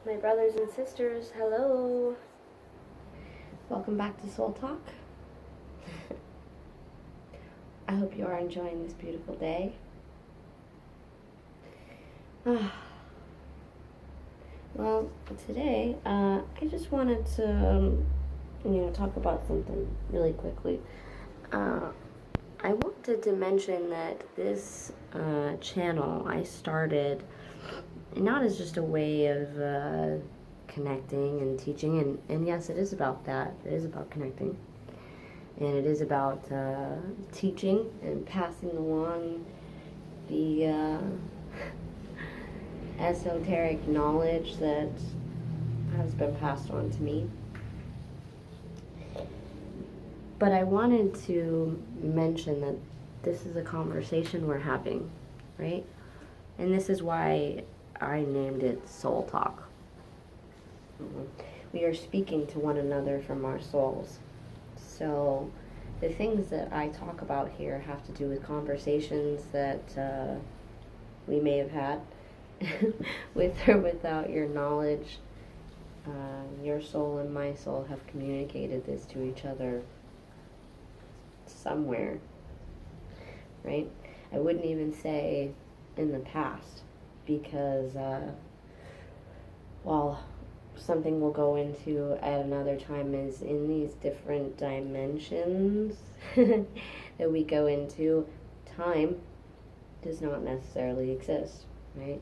My brothers and sisters, hello. Welcome back to Soul Talk. I hope you are enjoying this beautiful day. Well, today I just wanted to talk about something really quickly. I wanted to mention that this channel I started not as just a way of connecting and teaching, and yes, it is about that. It is about connecting, and it is about teaching and passing along the esoteric knowledge that has been passed on to me. But I wanted to mention that this is a conversation we're having, right? And this is why I named it Soul Talk. We are speaking to one another from our souls. So the things that I talk about here have to do with conversations that we may have had with or without your knowledge. Your soul and my soul have communicated this to each other somewhere, right? I wouldn't even say in the past, because while something we'll go into at another time is in these different dimensions that we go into, time does not necessarily exist, right?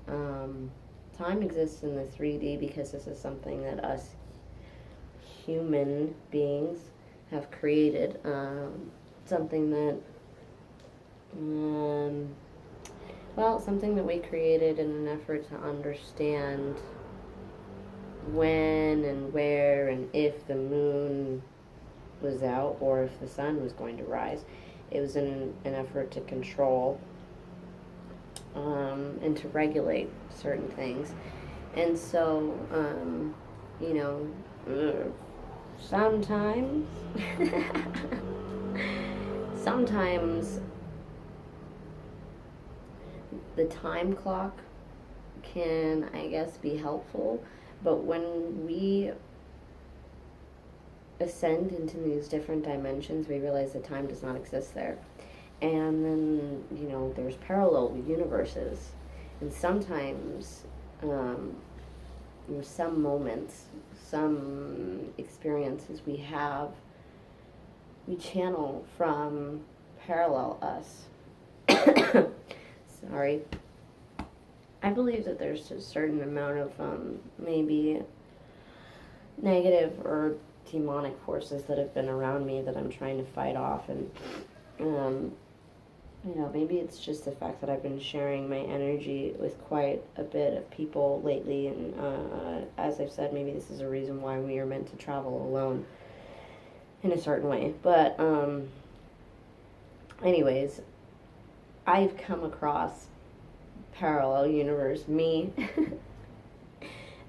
Time exists in the 3D because this is something that us human beings have created, something that something that we created in an effort to understand when and where and if the moon was out or if the sun was going to rise. It was in an effort to control and to regulate certain things. And so, sometimes the time clock can, I guess, be helpful, but when we ascend into these different dimensions, we realize that time does not exist there. And then, there's parallel universes, and sometimes, some moments, some experiences we have, we channel from parallel us. Sorry. I believe that there's a certain amount of maybe negative or demonic forces that have been around me that I'm trying to fight off, and maybe it's just the fact that I've been sharing my energy with quite a bit of people lately, and as I've said, maybe this is a reason why we are meant to travel alone in a certain way. But anyways, I've come across parallel universe me,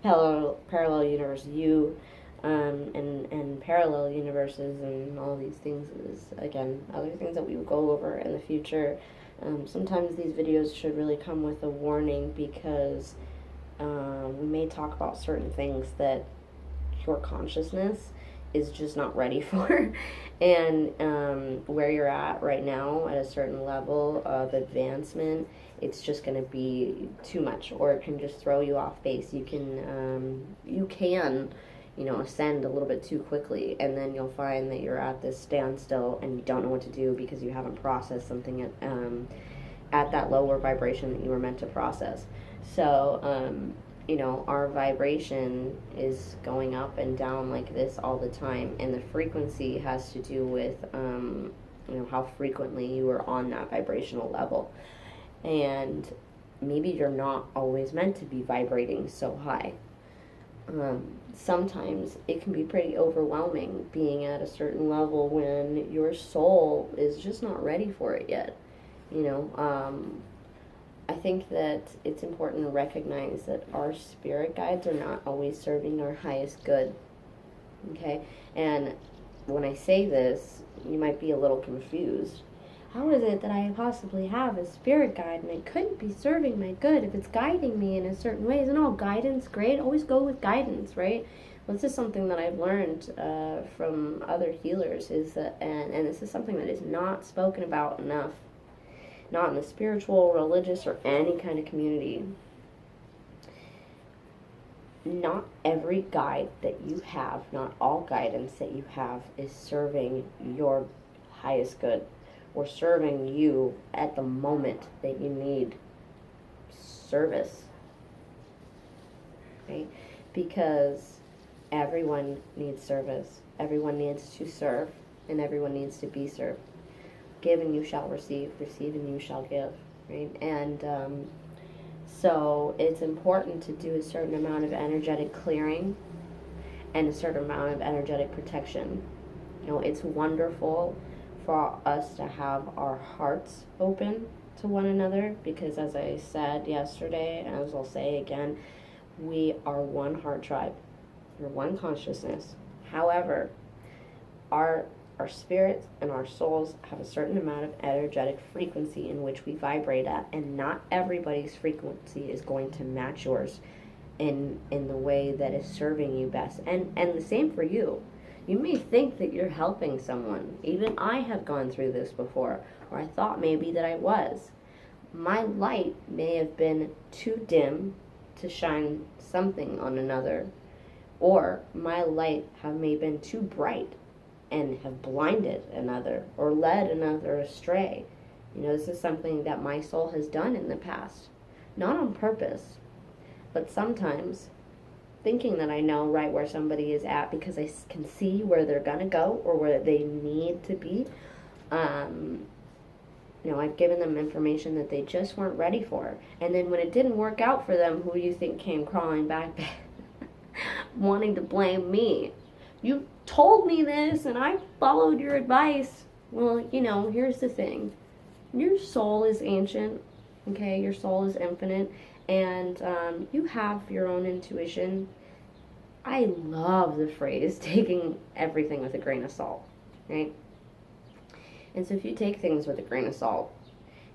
parallel universe you, and parallel universes, and all these things is, again, other things that we will go over in the future. Sometimes these videos should really come with a warning, because we may talk about certain things that your consciousness is just not ready for. And where you're at right now at a certain level of advancement, it's just going to be too much, or it can just throw you off base. You can ascend a little bit too quickly, and then you'll find that you're at this standstill and you don't know what to do because you haven't processed something at that lower vibration that you were meant to process. So our vibration is going up and down like this all the time, and the frequency has to do with how frequently you are on that vibrational level. And maybe you're not always meant to be vibrating so high. Sometimes it can be pretty overwhelming being at a certain level when your soul is just not ready for it yet. I think that it's important to recognize that our spirit guides are not always serving our highest good. Okay? And when I say this, you might be a little confused. how is it that I possibly have a spirit guide and it couldn't be serving my good if it's guiding me in a certain ways? And all guidance, great, always go with guidance, right? Well, this is something that I've learned from other healers, is that, and this is something that is not spoken about enough, not in the spiritual, religious, or any kind of community. Not every guide that you have, not all guidance that you have is serving your highest good or serving you at the moment that you need service, right? Because everyone needs service, everyone needs to serve, and everyone needs to be served. Give and you shall receive, receive and you shall give, right? And so it's important to do a certain amount of energetic clearing and a certain amount of energetic protection. You know, it's wonderful for us to have our hearts open to one another, because as I said yesterday, and as I'll say again, we are one heart tribe. We're one consciousness. However, our spirits and our souls have a certain amount of energetic frequency in which we vibrate at, and not everybody's frequency is going to match yours in the way that is serving you best. And the same for you. You may think that you're helping someone. Even I have gone through this before, or I thought maybe that I was. My light may have been too dim to shine something on another, or my light may have been too bright and have blinded another or led another astray. You know, this is something that my soul has done in the past. Not on purpose, but sometimes thinking that I know right where somebody is at because I can see where they're going to go or where they need to be. You know, I've given them information that they just weren't ready for. And then when it didn't work out for them, who do you think came crawling back wanting to blame me? You told me this and I followed your advice. Well, you know, here's the thing. Your soul is ancient, okay? Your soul is infinite, and you have your own intuition. I love the phrase, taking everything with a grain of salt, right? And so if you take things with a grain of salt,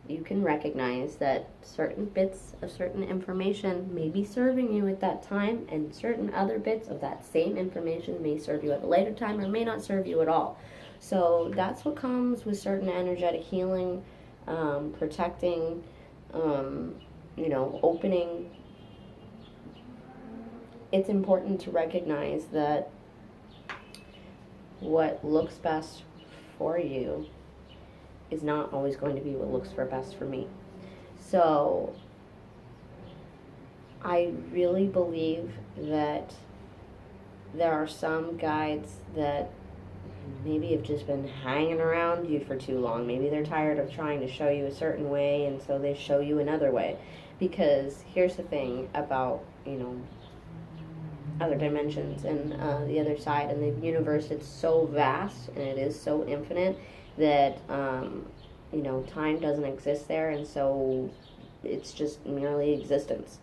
you can recognize that certain bits of certain information may be serving you at that time, and certain other bits of that same information may serve you at a later time or may not serve you at all. So that's what comes with certain energetic healing, protecting, you know, opening. It's important to recognize that what looks best for you is not always going to be what looks best for me. So I really believe that there are some guides that maybe have just been hanging around you for too long. Maybe they're tired of trying to show you a certain way, and so they show you another way. Because here's the thing about, you know, other dimensions and the other side and the universe. It's so vast and it is so infinite that you know, time doesn't exist there, and so it's just merely existence.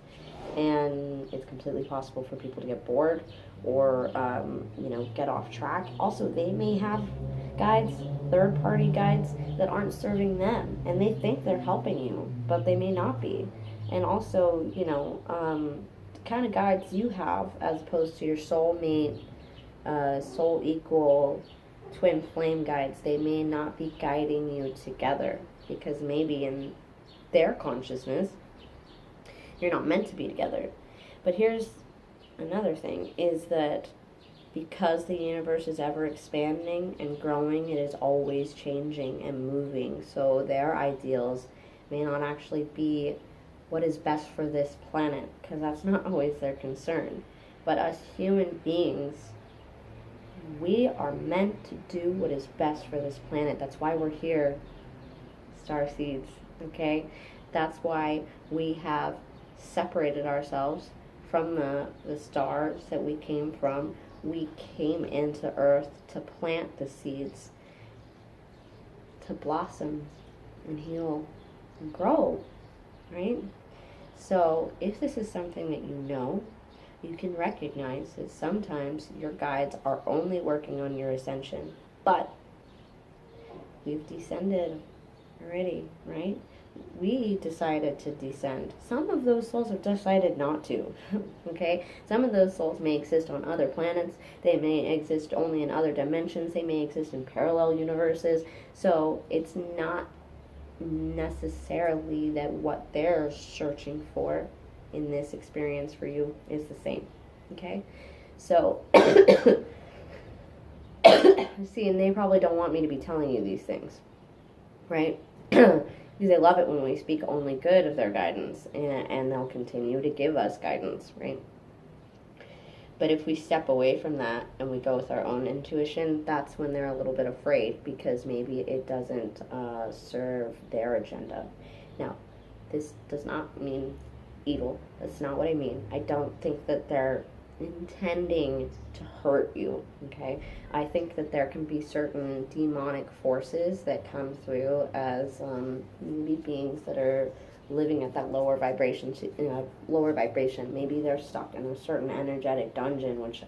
And it's completely possible for people to get bored or you know, get off track. Also, they may have guides, third-party guides, that aren't serving them, and they think they're helping you, but they may not be. And also, you know, the kind of guides you have, as opposed to your soulmate, soul equal, twin flame guides, they may not be guiding you together, because maybe in their consciousness you're not meant to be together. But here's another thing, is that because the universe is ever expanding and growing, it is always changing and moving. So their ideals may not actually be what is best for this planet, because that's not always their concern. But us human beings, we are meant to do what is best for this planet. That's why we're here, star seeds, okay? That's why we have separated ourselves from the stars that we came from. We came into Earth to plant the seeds, to blossom and heal and grow, right? So if this is something that you know, you can recognize that sometimes your guides are only working on your ascension. But we've descended already, right? We decided to descend. Some of those souls have decided not to, okay? Some of those souls may exist on other planets. They may exist only in other dimensions. They may exist in parallel universes. So it's not necessarily that what they're searching for in this experience for you is the same, okay? So, see, and they probably don't want me to be telling you these things, right? Because they love it when we speak only good of their guidance, and they'll continue to give us guidance, right? But if we step away from that and we go with our own intuition, that's when they're a little bit afraid, because maybe it doesn't serve their agenda. Now, this does not mean evil. That's not what I mean. I don't think that they're intending to hurt you, okay? I think that there can be certain demonic forces that come through as maybe beings that are living at that lower vibration. Maybe they're stuck in a certain energetic dungeon, which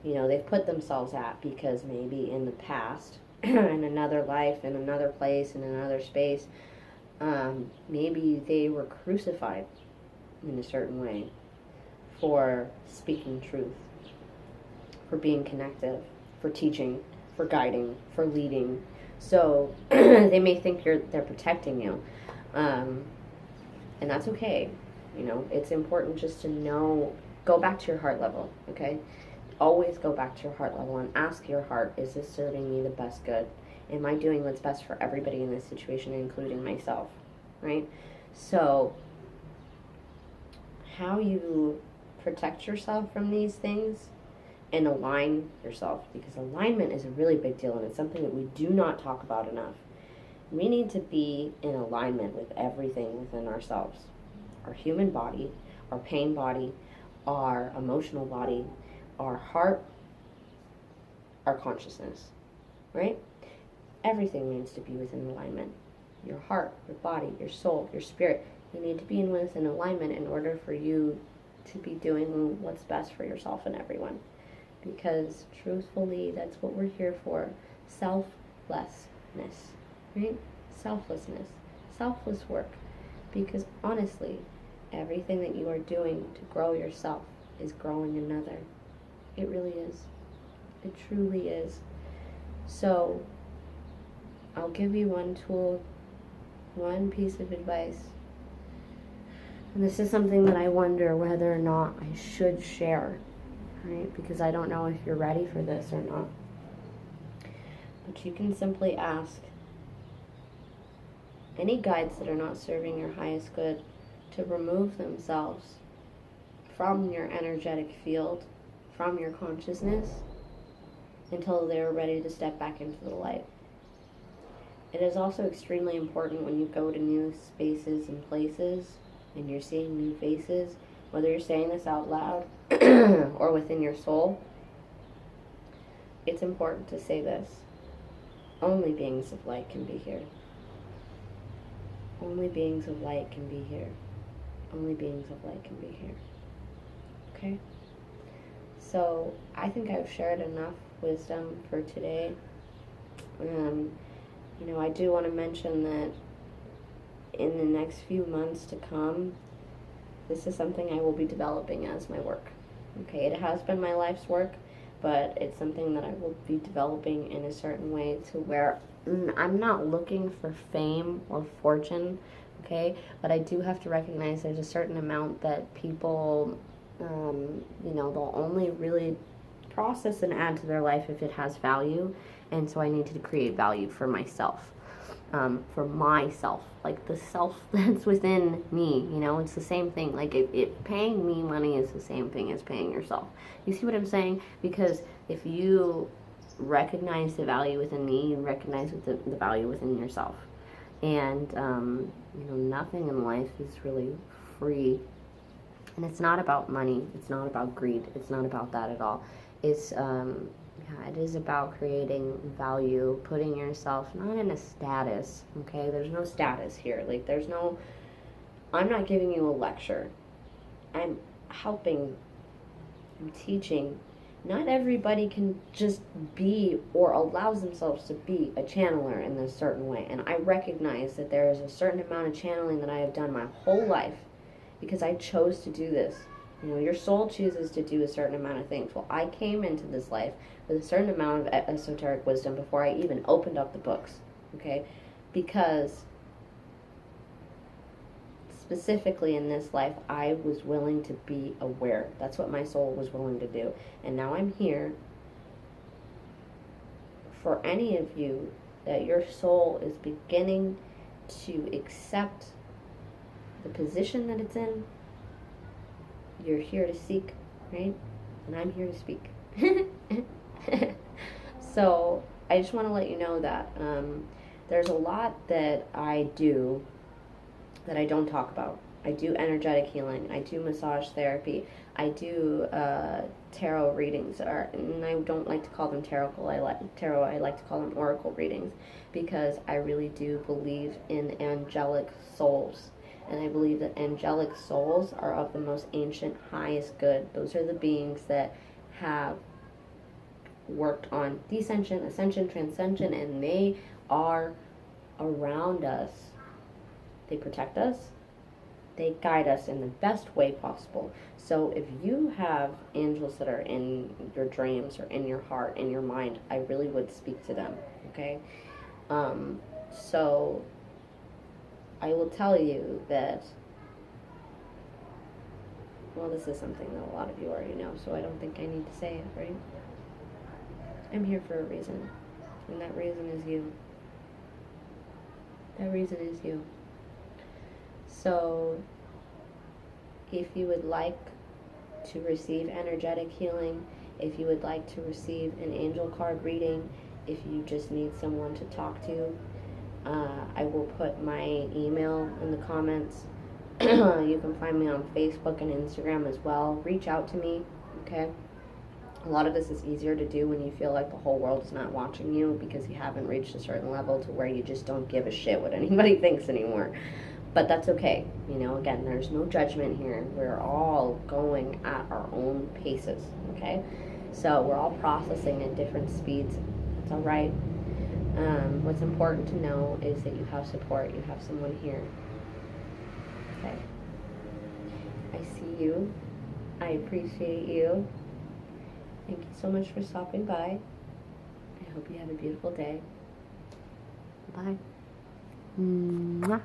they've put themselves at, because maybe in the past, in another life, in another place, in another space, maybe they were crucified in a certain way for speaking truth, for being connective, for teaching, for guiding, for leading. So they may think they're protecting you, and that's okay. It's important just to know. Go back to your heart level, okay? Always go back to your heart level and ask your heart: is this serving me the best good? Am I doing what's best for everybody in this situation, including myself? Right? So, how you protect yourself from these things and align yourself, because alignment is a really big deal, and it's something that we do not talk about enough. We need to be in alignment with everything within ourselves. Our human body, our pain body, our emotional body, our heart, our consciousness, right? Everything needs to be within alignment. Your heart, your body, your soul, your spirit, you need to be within alignment in order for you to be doing what's best for yourself and everyone. Because truthfully, that's what we're here for. Selflessness, right? Selflessness, selfless work. Because honestly, everything that you are doing to grow yourself is growing another. It really is. It truly is. So, I'll give you one tool, one piece of advice. And this is something that I wonder whether or not I should share, right? Because I don't know if you're ready for this or not. But you can simply ask any guides that are not serving your highest good to remove themselves from your energetic field, from your consciousness, until they're ready to step back into the light. It is also extremely important when you go to new spaces and places and you're seeing new faces, whether you're saying this out loud or within your soul, it's important to say this: only beings of light can be here. Only beings of light can be here. Only beings of light can be here. Okay? So, I think I've shared enough wisdom for today. I do want to mention that in the next few months to come, this is something I will be developing as my work. Okay, it has been my life's work, but it's something that I will be developing in a certain way to where I'm not looking for fame or fortune, okay? But I do have to recognize there's a certain amount that people, they'll only really process and add to their life if it has value. And so I need to create value for myself. Like the self that's within me, it's the same thing. Like paying me money is the same thing as paying yourself. You see what I'm saying? Because if you recognize the value within me, you recognize the value within yourself. And, nothing in life is really free. And it's not about money. It's not about greed. It's not about that at all. It's, it is about creating value, putting yourself not in a status, okay? There's no status here. Like, I'm not giving you a lecture. I'm helping, I'm teaching, not everybody can just be or allows themselves to be a channeler in this certain way. And I recognize that there is a certain amount of channeling that I have done my whole life because I chose to do this. You know, your soul chooses to do a certain amount of things. Well, I came into this life with a certain amount of esoteric wisdom before I even opened up the books, okay? Because specifically in this life, I was willing to be aware. That's what my soul was willing to do. And now I'm here for any of you that your soul is beginning to accept the position that it's in. You're here to seek, right? And I'm here to speak. So I just want to let you know that there's a lot that I do that I don't talk about. I do energetic healing. I do massage therapy. I do tarot readings, and I don't like to call them tarot. I like to call them oracle readings, because I really do believe in angelic souls. And I believe that angelic souls are of the most ancient, highest good. Those are the beings that have worked on descension, ascension, transcension, and they are around us. They protect us. They guide us in the best way possible. So if you have angels that are in your dreams or in your heart, in your mind, I really would speak to them, okay? So I will tell you that, well, this is something that a lot of you already know, so I don't think I need to say it, right? I'm here for a reason, and that reason is you. That reason is you. So if you would like to receive energetic healing, if you would like to receive an angel card reading, if you just need someone to talk to, I will put my email in the comments. You can find me on Facebook and Instagram as well. Reach out to me, okay? A lot of this is easier to do when you feel like the whole world is not watching you, because you haven't reached a certain level to where you just don't give a shit what anybody thinks anymore. But that's okay. You know, again, there's no judgment here. We're all going at our own paces, okay? So we're all processing at different speeds. It's all right. What's important to know is that you have support. You have someone here. Okay. I see you. I appreciate you. Thank you so much for stopping by. I hope you have a beautiful day. Bye. Mwah.